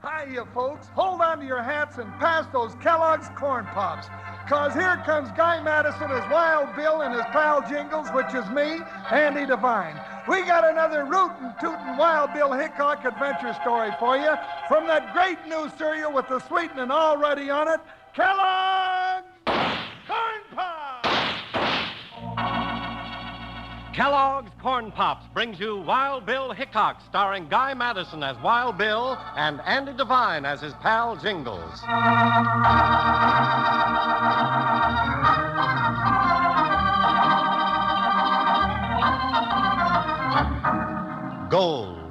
Hiya, folks. Hold on to your hats and pass those Kellogg's Corn Pops. Because here comes Guy Madison as Wild Bill and his pal Jingles, which is me, Andy Devine. We got another rootin' tootin' Wild Bill Hickok adventure story for you from that great new cereal with the sweetening already on it, Kellogg's Corn Pops! Kellogg's Corn Pops brings you Wild Bill Hickok, starring Guy Madison as Wild Bill and Andy Devine as his pal Jingles. Gold.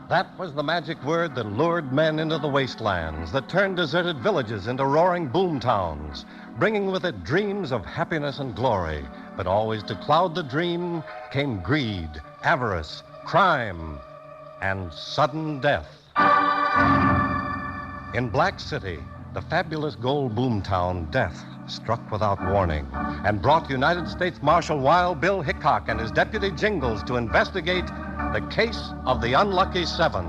That was the magic word that lured men into the wastelands, that turned deserted villages into roaring boom towns, bringing with it dreams of happiness and glory. But always to cloud the dream came greed, avarice, crime, and sudden death. In Black City, the fabulous gold boomtown, death struck without warning and brought United States Marshal Wild Bill Hickok and his deputy Jingles to investigate the case of the unlucky seven.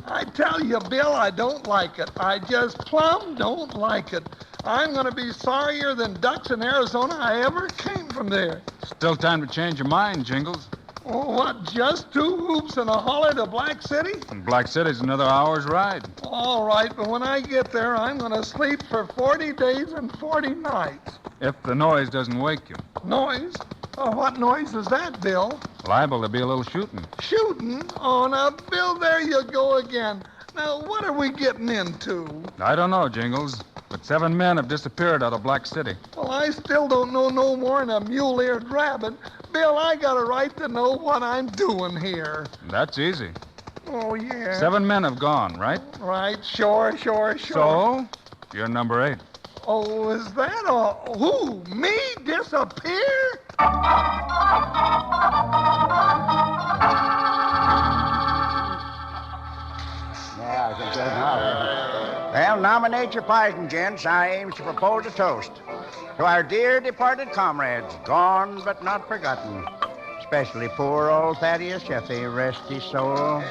I tell you, Bill, I don't like it. I just plumb don't like it. I'm going to be sorrier than ducks in Arizona I ever came from there. Still time to change your mind, Jingles. Oh, what, just 2 hoops and a holler to Black City? And Black City's another hour's ride. All right, but when I get there, I'm going to sleep for 40 days and 40 nights. If the noise doesn't wake you. Noise? Oh, what noise is that, Bill? Liable to be a little shooting. Shooting? Oh, now, Bill, there you go again. Now, what are we getting into? I don't know, Jingles, but 7 men have disappeared out of Black City. Well, I still don't know no more than a mule-eared rabbit. Bill, I got a right to know what I'm doing here. That's easy. Oh, yeah. 7 men have gone, right? Right, sure. So, you're number 8. Oh, is that all? Who? Me? Disappear? Yeah, I think that's enough. Well, nominate your pardon, gents. I aim to propose a toast to our dear departed comrades, gone but not forgotten. Especially poor old Thaddeus Sheffy, rest his soul.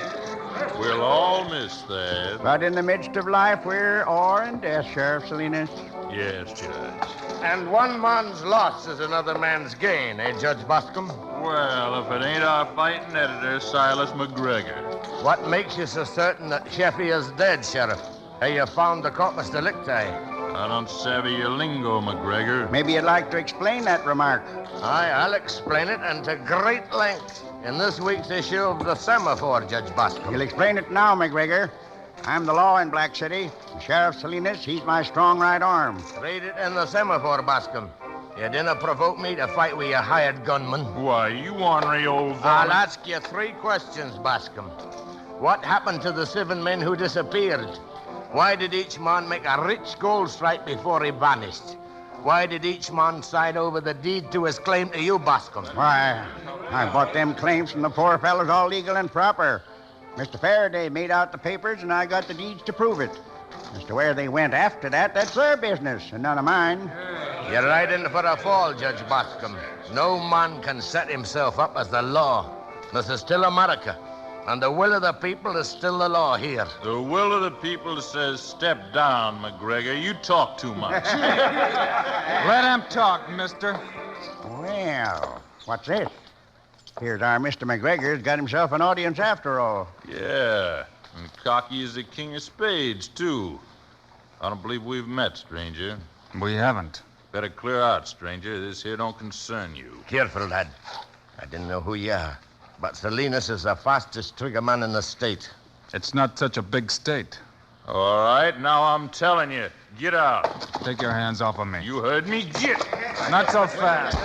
We'll all miss that. But in the midst of life, we're o'er in death, Sheriff Salinas. Yes, Judge. And one man's loss is another man's gain, eh, Judge Boscombe? Well, if it ain't our fighting editor, Silas McGregor. What makes you so certain that Sheffy is dead, Sheriff? Have you found the corpus delicti? I don't savvy your lingo, McGregor. Maybe you'd like to explain that remark. Aye, I'll explain it, and to great length, in this week's issue of the Semaphore, Judge Boscombe. You'll explain it now, McGregor. I'm the law in Black City. Sheriff Salinas, he's my strong right arm. Read it in the Semaphore, Boscombe. You didn't provoke me to fight with your hired gunman. Why, you ornery old I'll varmint. ask you 3 questions, Boscombe. What happened to the 7 men who disappeared? Why did each man make a rich gold stripe before he vanished? Why did each man sign over the deed to his claim to you, Boscombe? Why, I bought them claims from the poor fellows all legal and proper. Mr. Faraday made out the papers, and I got the deeds to prove it. As to where they went after that, that's their business, and none of mine. You're right in for a fall, Judge Boscombe. No man can set himself up as the law. This is still America, and the will of the people is still the law here. The will of the people says step down, McGregor. You talk too much. Let him talk, mister. Well, what's this? Here's our Mr. McGregor's got himself an audience after all. Yeah, and cocky is the king of spades, too. I don't believe we've met, stranger. We haven't. Better clear out, stranger. This here don't concern you. Careful, lad. I didn't know who you are, but Salinas is the fastest trigger man in the state. It's not such a big state. All right, now I'm telling you, get out. Take your hands off of me. You heard me? Get. Not so fast.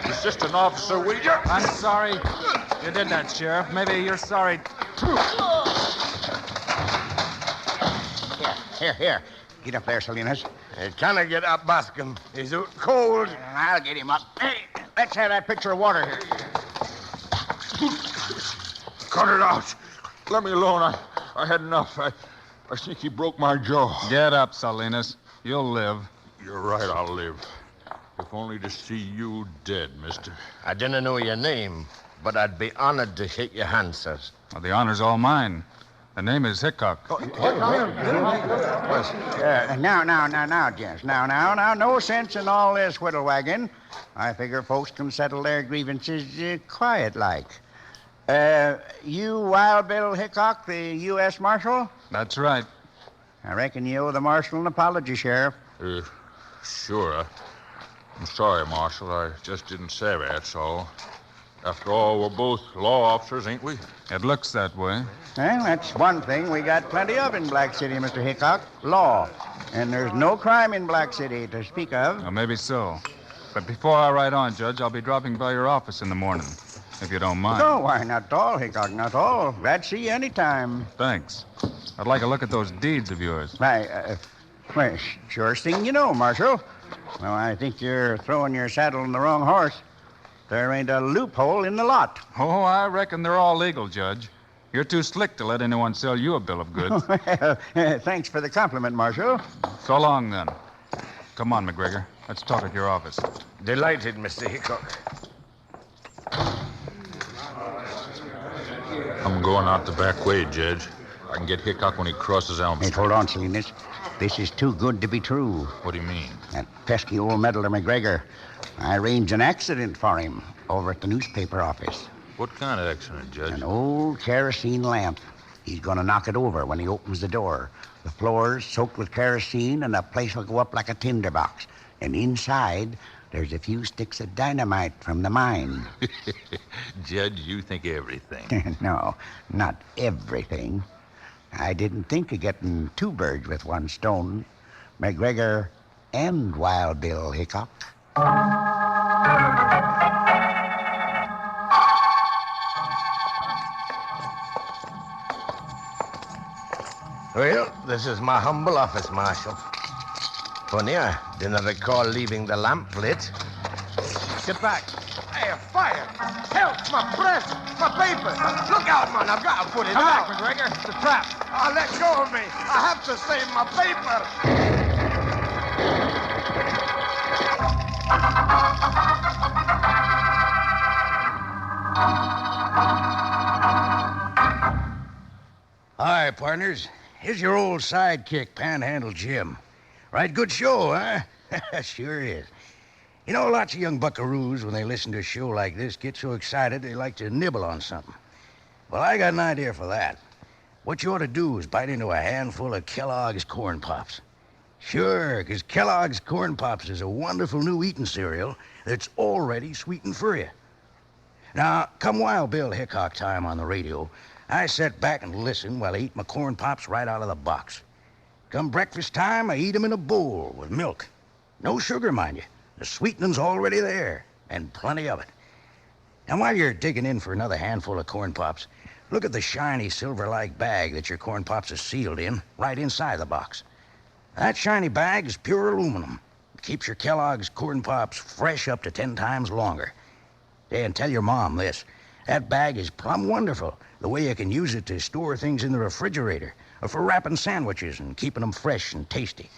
Assistant officer, will you? I'm sorry you did that, Sheriff. Maybe you're sorry, too. Here. Get up there, Salinas. He can't get up, Boscombe. He's out cold. I'll get him up. Hey, let's have that pitcher of water here. Cut it out. Let me alone. I had enough. I think he broke my jaw. Get up, Salinas. You'll live. You're right, I'll live. If only to see you dead, mister. I didn't know your name, but I'd be honored to shake your hand, sir. Well, the honor's all mine. The name is Hickok. Now, gents. Now, no sense in all this whittle wagging. I figure folks can settle their grievances quiet-like. You Wild Bill Hickok, the U.S. Marshal? That's right. I reckon you owe the Marshal an apology, Sheriff. Sure. I'm sorry, Marshal. I just didn't say that's all. After all, we're both law officers, ain't we? It looks that way. Well, that's one thing we got plenty of in Black City, Mr. Hickok. Law. And there's no crime in Black City to speak of. Well, maybe so. But before I ride on, Judge, I'll be dropping by your office in the morning, if you don't mind. No, why, not at all, Hickok, not at all. Glad to see you any time. Thanks. I'd like a look at those deeds of yours. Why, surest thing you know, Marshal. Well, I think you're throwing your saddle on the wrong horse. There ain't a loophole in the lot. Oh, I reckon they're all legal, Judge. You're too slick to let anyone sell you a bill of goods. Well, thanks for the compliment, Marshal. So long, then. Come on, McGregor. Let's talk at your office. Delighted, Mr. Hickok. I'm going out the back way, Judge. I can get Hickok when he crosses Elm Hey, Street. hold on, Salinas. This is too good to be true. What do you mean? That pesky old meddler McGregor. I arranged an accident for him over at the newspaper office. What kind of accident, Judge? An old kerosene lamp. He's going to knock it over when he opens the door. The floor's soaked with kerosene, and the place will go up like a tinderbox. And inside, there's a few sticks of dynamite from the mine. Judge, you think everything. No, not everything. I didn't think of getting two birds with one stone. McGregor and Wild Bill Hickok. Well, this is my humble office, Marshal. Funny, I didn't recall leaving the lamp lit. Get back. Hey, a fire! Help! My press! My paper! Look out, man. I've got to put it Come out. back, McGregor. It's a trap. Oh, let go of me. I have to save my paper. Hi, partners. Here's your old sidekick, Panhandle Jim. Right good show, huh? Sure is. You know, lots of young buckaroos, when they listen to a show like this, get so excited they like to nibble on something. Well, I got an idea for that. What you ought to do is bite into a handful of Kellogg's Corn Pops. Sure, because Kellogg's Corn Pops is a wonderful new eating cereal that's already sweetened for you. Now, come Wild Bill Hickok time on the radio, I sit back and listen while I eat my Corn Pops right out of the box. Come breakfast time, I eat them in a bowl with milk. No sugar, mind you. The sweetening's already there, and plenty of it. And while you're digging in for another handful of Corn Pops, look at the shiny silver-like bag that your Corn Pops are sealed in, right inside the box. That shiny bag is pure aluminum. It keeps your Kellogg's Corn Pops fresh up to 10 times longer. And tell your mom this. That bag is plumb wonderful, the way you can use it to store things in the refrigerator, or for wrapping sandwiches and keeping them fresh and tasty.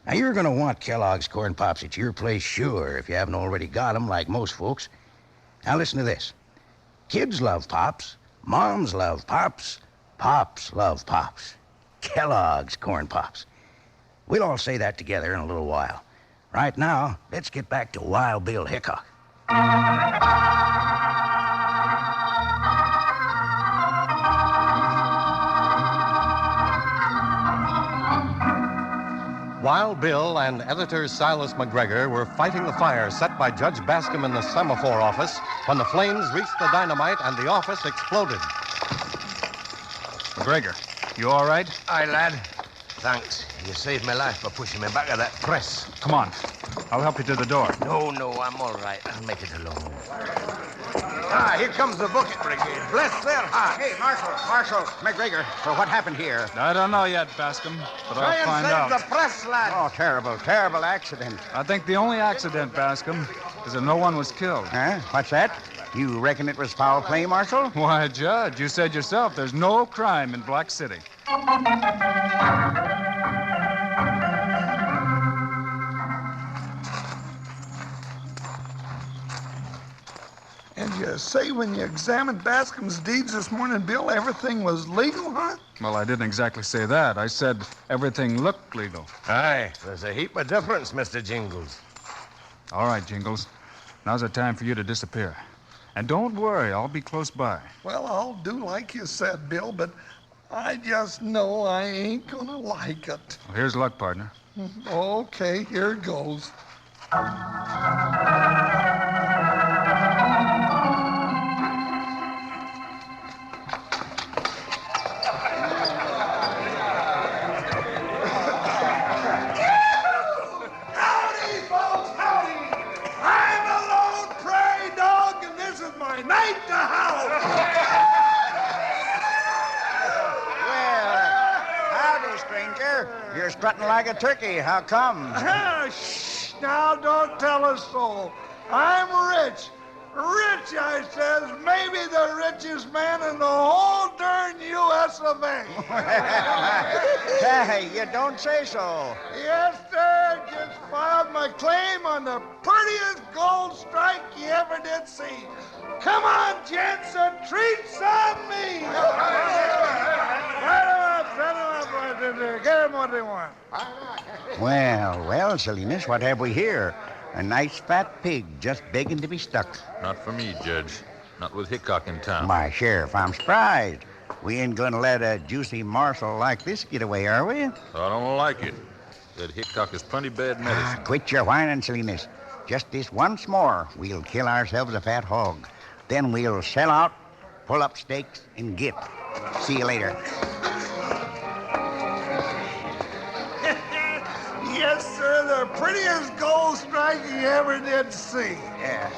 Now, you're going to want Kellogg's Corn Pops at your place, sure, if you haven't already got them, like most folks. Now, listen to this. Kids love Pops. Moms love Pops. Pops love Pops. Kellogg's Corn Pops. We'll all say that together in a little while. Right now, let's get back to Wild Bill Hickok. Wild Bill and editor Silas McGregor were fighting the fire set by Judge Bascom in the semaphore office when the flames reached the dynamite and the office exploded. McGregor, you all right? Aye, lad. Thanks. You saved my life by pushing me back of that press. Come on. I'll help you to the door. No, I'm all right. I'll make it alone. Here comes the bucket brigade. Bless their hearts. Hey, Marshal, McGregor. So what happened here? I don't know yet, Bascom, but Try I'll and find save out. the press, lad. Oh, terrible accident. I think the only accident, Bascom, is that no one was killed. Huh? What's that? You reckon it was foul play, Marshal? Why, Judge, you said yourself there's no crime in Black City. And you say when you examined Bascom's deeds this morning, Bill, everything was legal, huh? Well, I didn't exactly say that. I said everything looked legal. Aye, there's a heap of difference, Mr. Jingles. All right, Jingles. Now's the time for you to disappear. And don't worry, I'll be close by. Well, I'll do like you said, Bill, but I just know I ain't gonna like it. Well, here's luck, partner. Okay, here goes. You're strutting like a turkey. How come? Shh! Now, don't tell us so. I'm rich. Rich, I says. Maybe the richest man in the whole darn U.S. of A. Hey, you don't say so. Yes, sir. Just filed my claim on the prettiest gold strike you ever did see. Come on, gents, a treat's on me. Set him up, get him what they want. Well, Salinas, what have we here? A nice fat pig just begging to be stuck. Not for me, Judge. Not with Hickok in town. My Sheriff, I'm surprised. We ain't gonna let a juicy marshal like this get away, are we? I don't like it. That Hickok is plenty bad medicine. Quit your whining, Salinas. Just this once more, we'll kill ourselves a fat hog. Then we'll sell out, pull up stakes, and get. See you later. Yes, sir, the prettiest gold strike you ever did see.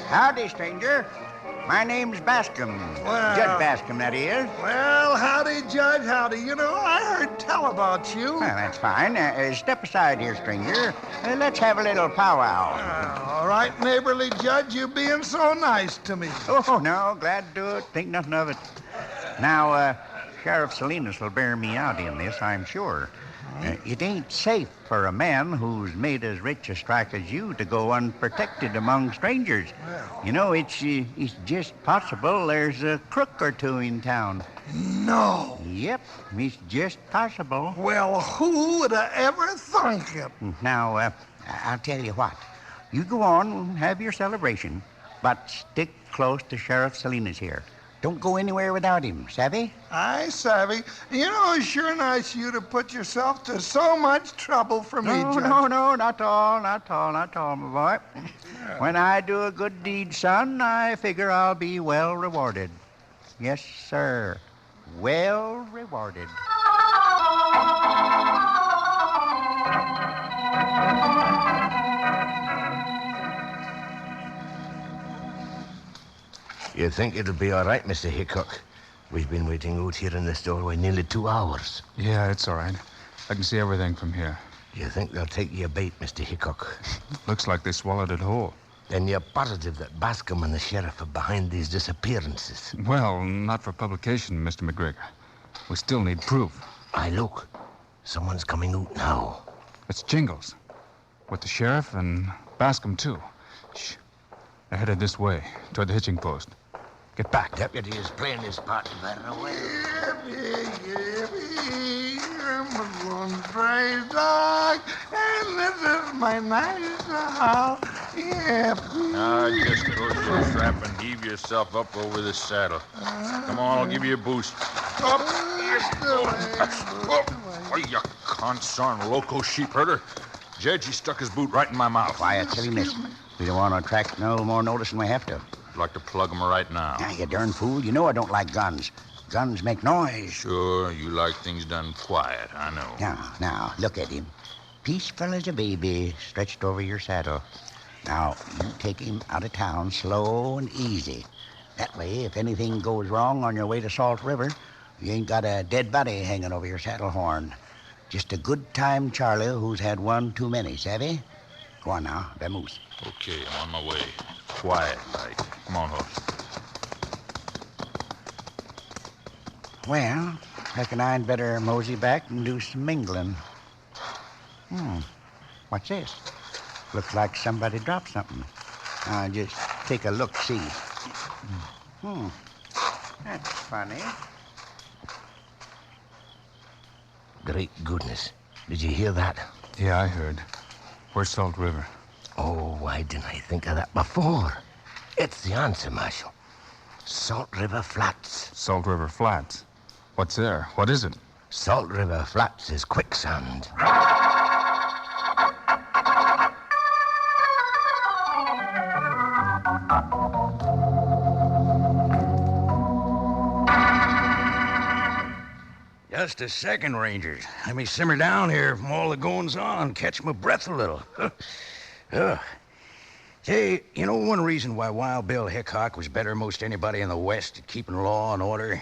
Howdy, stranger. My name's Bascom. Well, Judge Bascom, that is. Well, howdy, Judge, howdy. You know, I heard tell about you. Well, that's fine. Step aside here, stranger. Let's have a little powwow. All right, neighborly Judge, you being so nice to me. Oh, no, glad to do it. Think nothing of it. Now, Sheriff Salinas will bear me out in this, I'm sure. It ain't safe for a man who's made as rich a strike as you to go unprotected among strangers. Well. You know, it's just possible there's a crook or two in town. No. Yep, it's just possible. Well, who would have ever thunk it? Now, I'll tell you what. You go on and have your celebration, but stick close to Sheriff Salinas here. Don't go anywhere without him, savvy? Aye, savvy. You know, it's sure nice of you to put yourself to so much trouble for me, Judge. No, not all, my boy. When I do a good deed, son, I figure I'll be well rewarded. Yes, sir. Well rewarded. You think it'll be all right, Mr. Hickok? We've been waiting out here in this doorway nearly 2 hours. Yeah, it's all right. I can see everything from here. You think they'll take your bait, Mr. Hickok? Looks like they swallowed it whole. Then you're positive that Bascom and the sheriff are behind these disappearances? Well, not for publication, Mr. McGregor. We still need proof. Aye, look. Someone's coming out now. It's Jingles. With the sheriff and Bascom, too. Shh. They're headed this way, toward the hitching post. Get back. Deputy is playing his part very well. Yippee, I'm a little stray dog, and this is my nice house. Yippee. Now, just close your strap and heave yourself up over this saddle. Come on, I'll give you a boost. Up. Why, you consarn loco sheep herder. Judge, he stuck his boot right in my mouth. Quiet, Salinas. We don't want to attract no more notice than we have to. I'd like to plug him right now. Now, you darn fool. You know I don't like guns. Guns make noise. Sure, you like things done quiet, I know. Now, look at him. Peaceful as a baby, stretched over your saddle. Now, you take him out of town slow and easy. That way, if anything goes wrong on your way to Salt River, you ain't got a dead body hanging over your saddle horn. Just a good time Charlie who's had one too many, savvy? Go on now, vamoose. Okay, I'm on my way. Quiet, like. Come on, horse. Well, reckon I'd better mosey back and do some mingling. What's this? Looks like somebody dropped something. I'll just take a look-see. That's funny. Great goodness. Did you hear that? Yeah, I heard. Where's Salt River? Oh, why didn't I think of that before? It's the answer, Marshal. Salt River Flats. Salt River Flats. What's there? What is it? Salt River Flats is quicksand. Just a second, Rangers. Let me simmer down here from all the goings on, catch my breath a little. Say, you know one reason why Wild Bill Hickok was better than most anybody in the West at keeping law and order?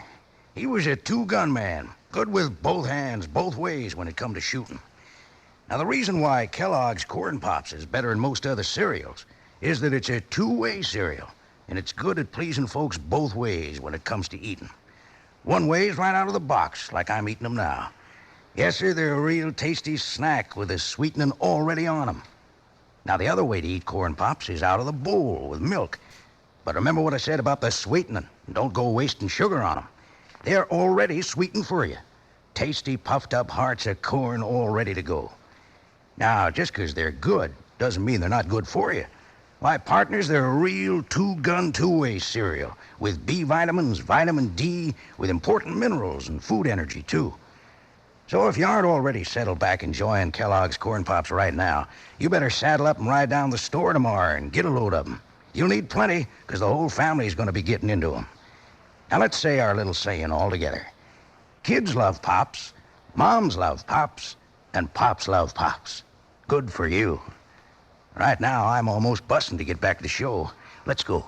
He was a two-gun man, good with both hands, both ways when it come to shooting. Now, the reason why Kellogg's Corn Pops is better than most other cereals is that it's a two-way cereal, and it's good at pleasing folks both ways when it comes to eating. One way is right out of the box, like I'm eating them now. Yes, sir, they're a real tasty snack with the sweetening already on them. Now, the other way to eat Corn Pops is out of the bowl with milk. But remember what I said about the sweetening. Don't go wasting sugar on them. They're already sweetened for you. Tasty, puffed-up hearts of corn all ready to go. Now, just because they're good doesn't mean they're not good for you. Why, partners, they're a real two-gun, two-way cereal with B vitamins, vitamin D, with important minerals and food energy, too. So if you aren't already settled back enjoying Kellogg's Corn Pops right now, you better saddle up and ride down the store tomorrow and get a load of them. You'll need plenty, because the whole family's going to be getting into them. Now, let's say our little saying all together. Kids love Pops, moms love Pops, and Pops love Pops. Good for you. Right now, I'm almost busting to get back to the show. Let's go.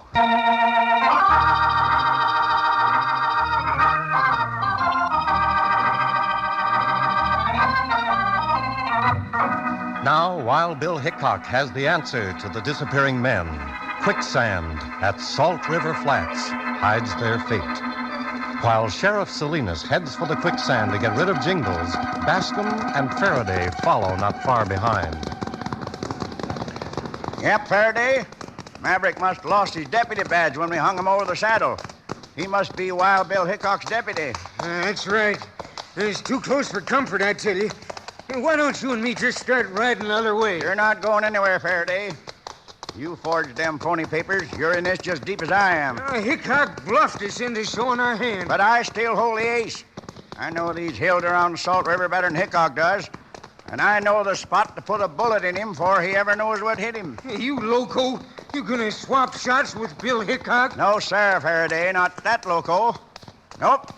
Now, Wild Bill Hickok has the answer to the disappearing men. Quicksand at Salt River Flats hides their fate. While Sheriff Salinas heads for the quicksand to get rid of Jingles, Bascom and Faraday follow not far behind. Yep, Faraday. Maverick must have lost his deputy badge when we hung him over the saddle. He must be Wild Bill Hickok's deputy. That's right. It's too close for comfort, I tell you. Why don't you and me just start riding the other way? You're not going anywhere, Faraday. You forged them phony papers. You're in this just deep as I am. Hickok bluffed us into showing our hand. But I still hold the ace. I know these hills around Salt River better than Hickok does. And I know the spot to put a bullet in him before he ever knows what hit him. Hey, you loco. You gonna swap shots with Bill Hickok? No, sir, Faraday. Not that loco. Nope.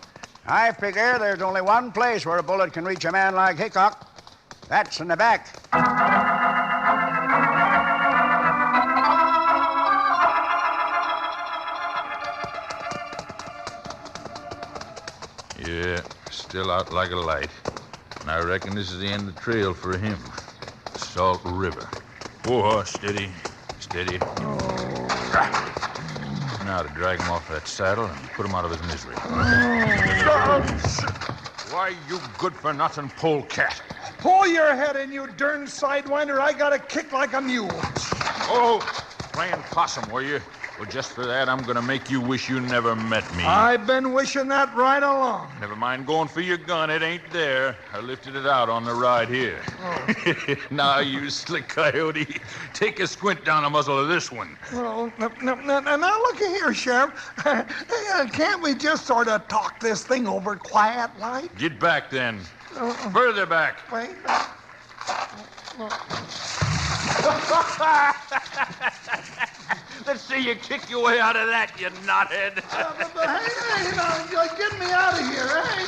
I figure there's only one place where a bullet can reach a man like Hickok. That's in the back. Yeah, still out like a light. And I reckon this is the end of the trail for him. Salt River. Whoa, steady, steady. Now to drag him off that saddle and put him out of his misery. Why, you good-for-nothing polecat. Pull your head in, you darn sidewinder. I got a kick like a mule. Oh, playing possum, were you? Well, just for that, I'm going to make you wish you never met me. I've been wishing that right along. Never mind going for your gun. It ain't there. I lifted it out on the ride here. Oh. Now, you slick coyote, take a squint down the muzzle of this one. Well, now look here, Sheriff. Can't we just sort of talk this thing over quiet-like? Get back, then. Further back. Wait. Let's see you kick your way out of that, you knothead. Hey, get me out of here, eh?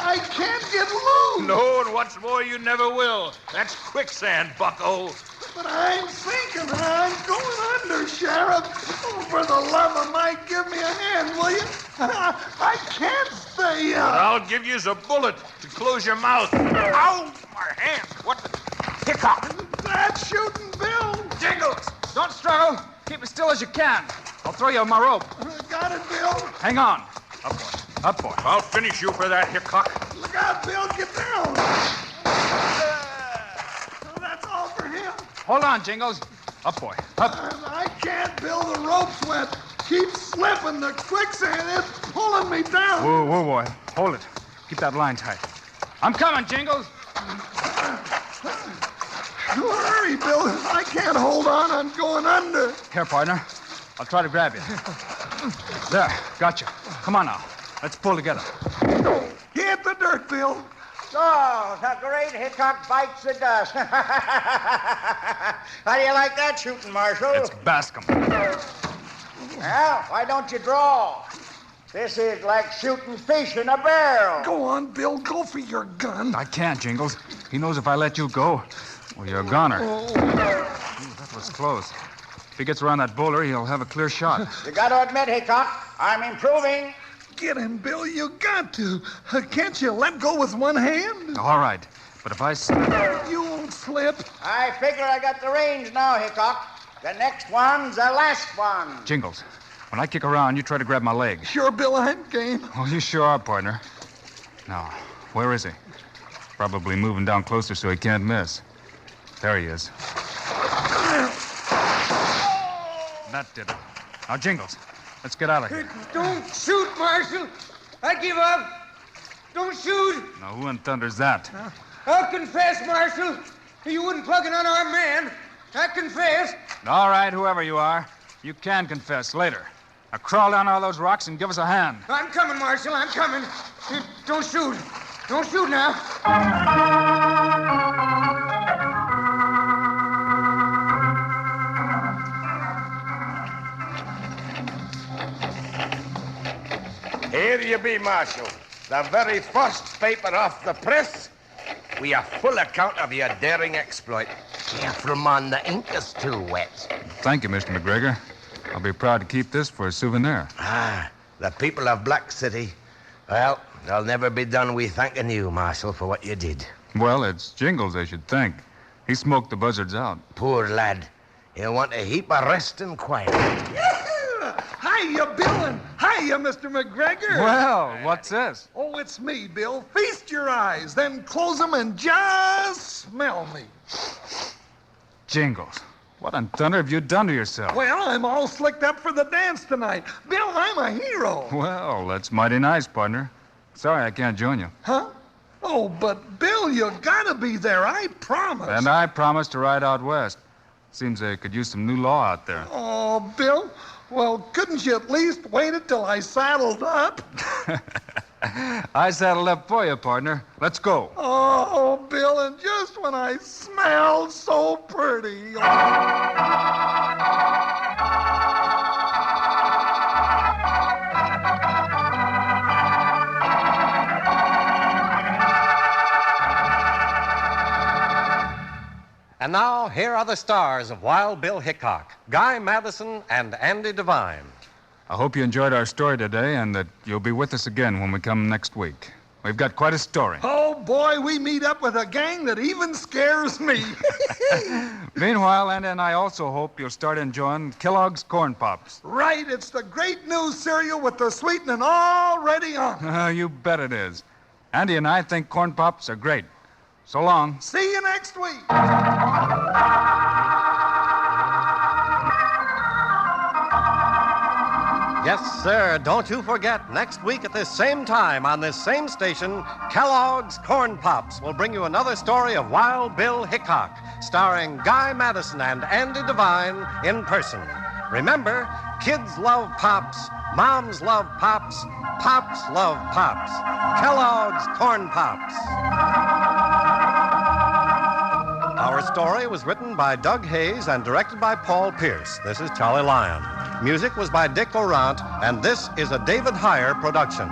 I can't get loose. No, and what's more, you never will. That's quicksand, bucko. But I'm sinking and I'm going under, Sheriff. Oh, for the love of Mike, give me a hand, will you? I can't stay up. But I'll give you a bullet to close your mouth. Ow! My hand. What the... Hickok. That's shooting Bill. Jingles! Don't struggle. Keep as still as you can. I'll throw you on my rope. Got it, Bill. Hang on. Up, boy. Up, boy. I'll finish you for that, Hickok. Look out, Bill. Get down. That's all for him. Hold on, Jingles. Up, boy. Up. I can't, Bill. The rope's wet. Keep slipping. The quicksand is pulling me down. Whoa, boy. Hold it. Keep that line tight. I'm coming, Jingles. Hurry, Bill. I can't hold on. I'm going under. Here, partner. I'll try to grab you. There. Gotcha. Come on now. Let's pull together. Hit the dirt, Bill. So, the great Hickok bites the dust. How do you like that shooting, Marshal? It's Bascom. Well, why don't you draw? This is like shooting fish in a barrel. Go on, Bill. Go for your gun. I can't, Jingles. He knows if I let you go, well, you're a goner. Ooh, that was close. If he gets around that boulder, he'll have a clear shot. You got to admit, Hickok, I'm improving. Get him, Bill. You got to. Can't you let go with one hand? All right. But if I slip... You won't slip. I figure I got the range now, Hickok. The next one's the last one. Jingles, when I kick around, you try to grab my leg. Sure, Bill, I'm game. Oh, you sure are, partner. Now, where is he? Probably moving down closer so he can't miss. There he is. That did it. Now, Jingles, let's get out of here. Don't shoot, Marshal. I give up. Don't shoot. Now, who in thunder's that? I'll confess, Marshal. You wouldn't plug an unarmed man. I confess. All right, whoever you are, you can confess later. Now, crawl down all those rocks and give us a hand. I'm coming, Marshal. I'm coming. Don't shoot. Don't shoot now. Here you be, Marshal. The very first paper off the press. We have full account of your daring exploit. Careful, man, the ink is too wet. Thank you, Mr. McGregor. I'll be proud to keep this for a souvenir. The people of Black City. Well, they'll never be done with thanking you, Marshal, for what you did. Well, it's Jingles they should thank. He smoked the buzzards out. Poor lad. He'll want a heap of rest and quiet. Hiya, Bill, and hiya, Mr. McGregor. Well, what's this? Oh, it's me, Bill. Feast your eyes, then close them and just smell me. Jingles, what on thunder have you done to yourself? Well, I'm all slicked up for the dance tonight. Bill, I'm a hero. Well, that's mighty nice, partner. Sorry I can't join you. Huh? Oh, but Bill, you gotta be there. I promise. And I promised to ride out west. Seems they could use some new law out there. Oh, Bill. Well, couldn't you at least wait until I saddled up? I saddled up for you, partner. Let's go. Oh, Bill, and just when I smell so pretty. And now, here are the stars of Wild Bill Hickok, Guy Madison and Andy Devine. I hope you enjoyed our story today and that you'll be with us again when we come next week. We've got quite a story. Oh, boy, we meet up with a gang that even scares me. Meanwhile, Andy and I also hope you'll start enjoying Kellogg's Corn Pops. Right, it's the great new cereal with the sweetening already on. You bet it is. Andy and I think Corn Pops are great. So long. See you next week. Yes, sir. Don't you forget, next week at this same time on this same station, Kellogg's Corn Pops will bring you another story of Wild Bill Hickok, starring Guy Madison and Andy Devine in person. Remember, kids love Pops, moms love Pops, Pops love Pops. Kellogg's Corn Pops. Our story was written by Doug Hayes and directed by Paul Pierce. This is Charlie Lyon. Music was by Dick Orant, and this is a David Heyer production.